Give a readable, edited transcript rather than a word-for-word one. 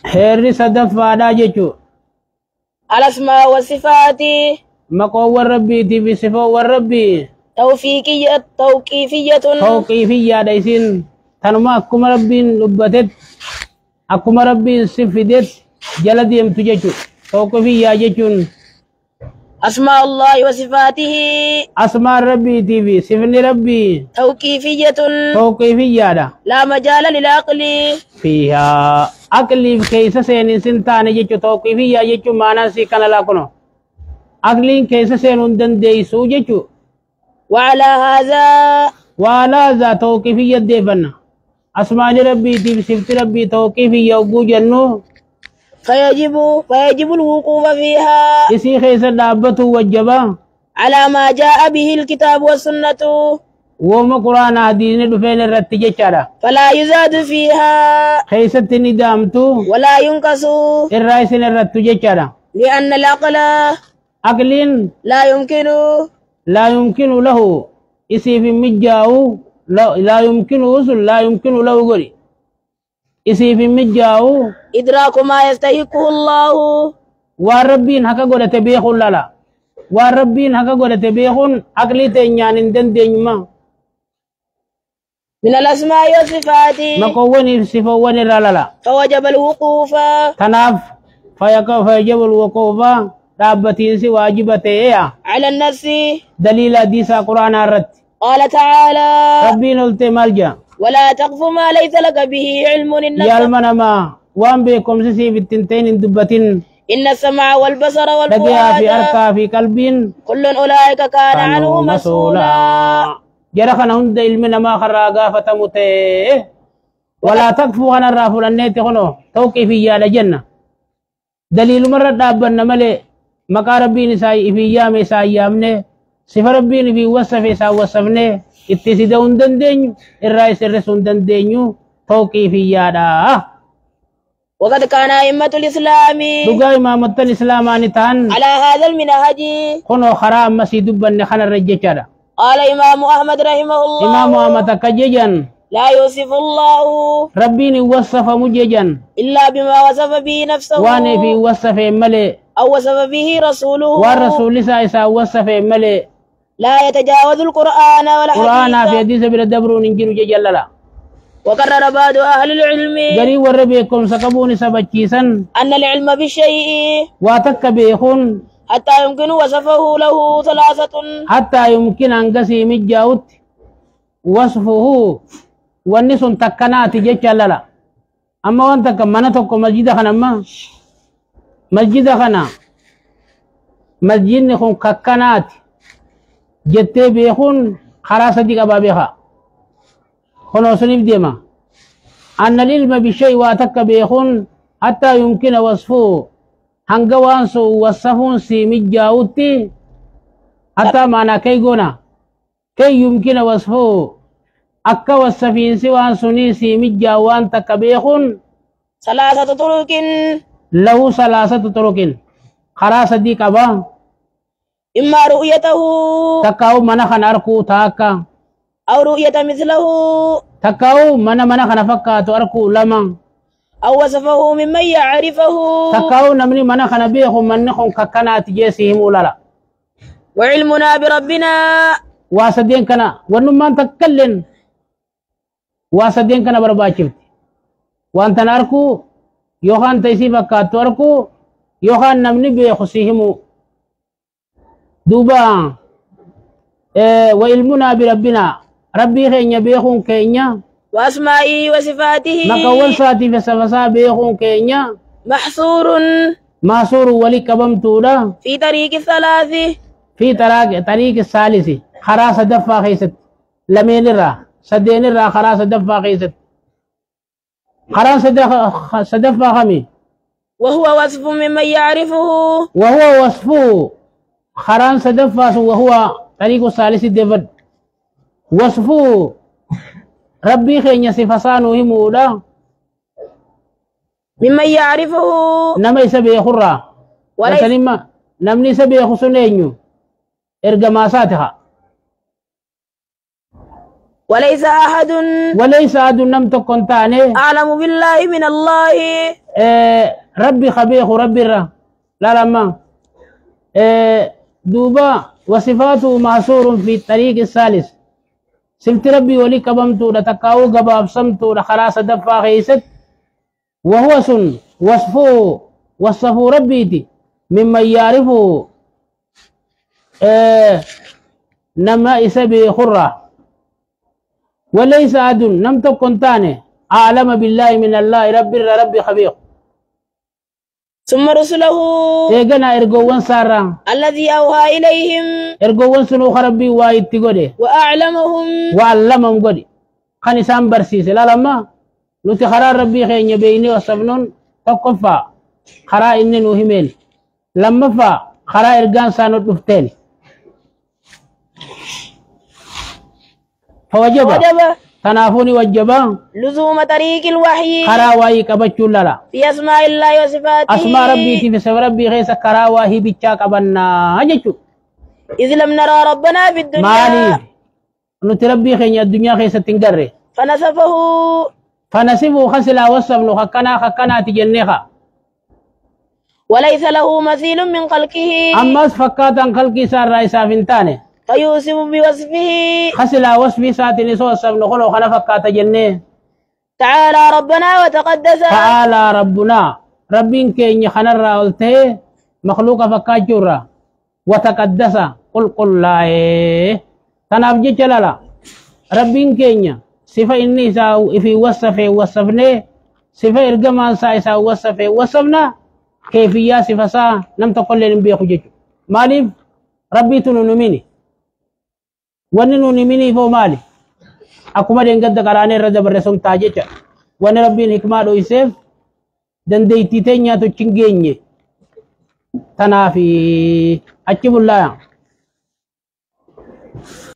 هيري صدف فادا جيتو الأسماء والصفات مقو الربي تي صفة والربي توقيفية توقيفية دايسين تنما أكما ربين لبتت أكما ربين صفدت جلدي امتججو توقيفية جيتون أسماء الله وصفاته أسماء ربي تي في صفني ربي توقيفية توقيفية دا لا مجال للعقل فيها أقلي كيس سين سنتان جيتو توقيفية جيتو مانا سيكنا لاكنو أقلين كيس سين اندن ديسو جيتو وعلى هذا ولا ذا توقيفية ديفنا أسماء ربي تي صفت ربي توقيفية وجنو فيجب الوقوف فيها إسي خيس دابته وجبا على ما جاء به الكتاب والسنة وما قرآن حديث دفين الرتجة شارع فلا يزاد فيها خيس الندامتو ولا ينقص الرئيس الرتجة شارع لأن العقل أقل لا يمكن له إسي في مجاو لا يمكن وصل لا يمكن له قري إسي في مجاو إدراك ما يستحقه الله والربين هكا قد تبيخون لا والربين هكا قد تبيخون أقلي تنيان اندن دينما من الأسماء والصفات مكوني صفواني لا فوجب الوقوف تناف فيجب الوقوف رابطين سي واجبته على النفس دليل حديث قرآن الرد قال تعالى ربنا قلت ملجأ ولا تقف ما ليس لك به علم يالمنا ما وان بكم سيسي في التنتين دبتين إن السمع والبصر لقيا والفؤاد في أركا في قلب كل أولئك كان عنه مسؤولا جرخنا هند علمنا ما خراغا فتموته ولا تكفو عن الرافل النيت خنو توقيفية لجنة دليل مرة دابنا ملي مكا ربي نساي في يام ساي يامنه صفر ربي في وصف سا وصفنه اتسدون دندن الرئيس الرسول دندنيو توقيفية دا وقد كان أئمة الإسلام دقا إمامة الإسلام آنتان على هذا المنهج خنو خرام مسيد بن خنا الرجال قال إمام أحمد رحمه الله إمام أحمد كجيجان لا يوصف الله ربي وصف مجيجان إلا بما وصف به نفسه واني في وصف ملي أو وصف به رسوله والرسول سايسا وصف ملي لا يتجاوز القرآن ولا قرآن في حديث حديث بلا دبرون انجيرو جللا وقرر بعض أهل العلم غري وربيكم سكبوني سبكيسا أن العلم بالشيء واتك بيخون حتى يمكن وصفه له ثلاثة حتى يمكن أن قسي مجاوت وصفه والنسون تكنات جللا أما وانت كمانتك مسجد خنا ما مسجد خنا مسجد نخون ككنات جتة بيخون خلاص ديك بابها خنو سنيف ديما أن العلم بشيء واتك بيخون حتى يمكن وصفه هنگوان سو وصفون سي مجاوتي حتى معنى كي قونا كي يمكن وصفه أكا وصفين سوان سني سي مجاوان تك بيخون ثلاثة طرق له ثلاثة طرق خلاص ديك با إما رؤيته تكاو من خن أركو تاكا أو رؤية مثله تكاو من خن فكاتو أركو لما أو وصفه ممن يعرفه تكاو نمني من خن بيخو من نخون ككنات جيسيهم ولا وعلمنا بربنا واسدين كنا ونمان تكلن واسدين كنا برباچفت وانت ناركو يوخان تيسي فكاتو أركو يوخان نمني بيخو سيهمو دوبا وعلمنا بربنا ربي خينيا بيخون كينيا وأسمائه وصفاته مكوّل ساتي فسفسا بيخون كينيا محصور ولي كبمتودا في طريق الثلاث في طريق الثالث خراس دفا خيست لمين الرا سدين الرا خراس دفا خيست خراس دفا خمي وهو وصف ممن يعرفه وهو وصفه خران سدفاس وهو طريق الثالث دفد وصفه ربي خينيا سفسانو همودا ممن يعرفه نما يسبي خرا وكلمة نمني سبي خسنينيو إرجما ساتها وليس أحد وليس أحد نم تكون تاني أعلم بالله من الله. ربي خبيخ ربي لا لما دوبا وصفاته محصور في الطريق الثالث. سمت ربي ولي كبمتو لتكاو قباب سمتو لخلاص دفا خيست وهو سن وصفه ربيتي ممن يعرفه نما إسبي خرة. وليس أحد نم تكن تاني أعلم بالله من الله ربي خبير. ثم رسله إيجانا إرجوان سارا الذي أوحى إليهم إرجوان سنو خربي وايد تقولي وأعلمهم وعلمهم قولي خاني سام برسيس لا لما نوتي خرار ربي خيني بيني وصفنون تقفا خرا إنن وهمين لما فا خرا إرجان سانو تفتين فوجب تنافوني وجبان لزوم طريق الوحي خراواي كبچو للا في أسماء الله وصفاته. أسماء ربي في سبب ربي غيس كراواهي بيتشا كبنا أجتو إذ لم نرى ربنا في الدنيا مالي نتربي خيني الدنيا غيس تنقري فنسفه خسلا وصفنو خكنا تجنيخا وليس له مثيل من خلقه أما فكاتا خلقي سار رئيسا فنتاني فيوصف بوصفه خسلا وصفي ساتني سوصفنو خلو خنا فكاتا جنيه تعالى ربنا وتقدس. تعالى ربنا ربين كيني خنرا قلته مخلوق فكاجورا وتقدس قل لا تنافجي جلالا ربين كيني صفة إني ساو في وصفني صفة إرجمان ساو وصفنا كيفية صفة سا لم تقل لنبي خجج مالي ربي تنونميني وننونميني فو مالي أكما دنگد قراني رجب الرسوم تاجيچا ون ربي الحكمة دو يسيف دنديتي تينيا تو چنگيني تنافي أجب الله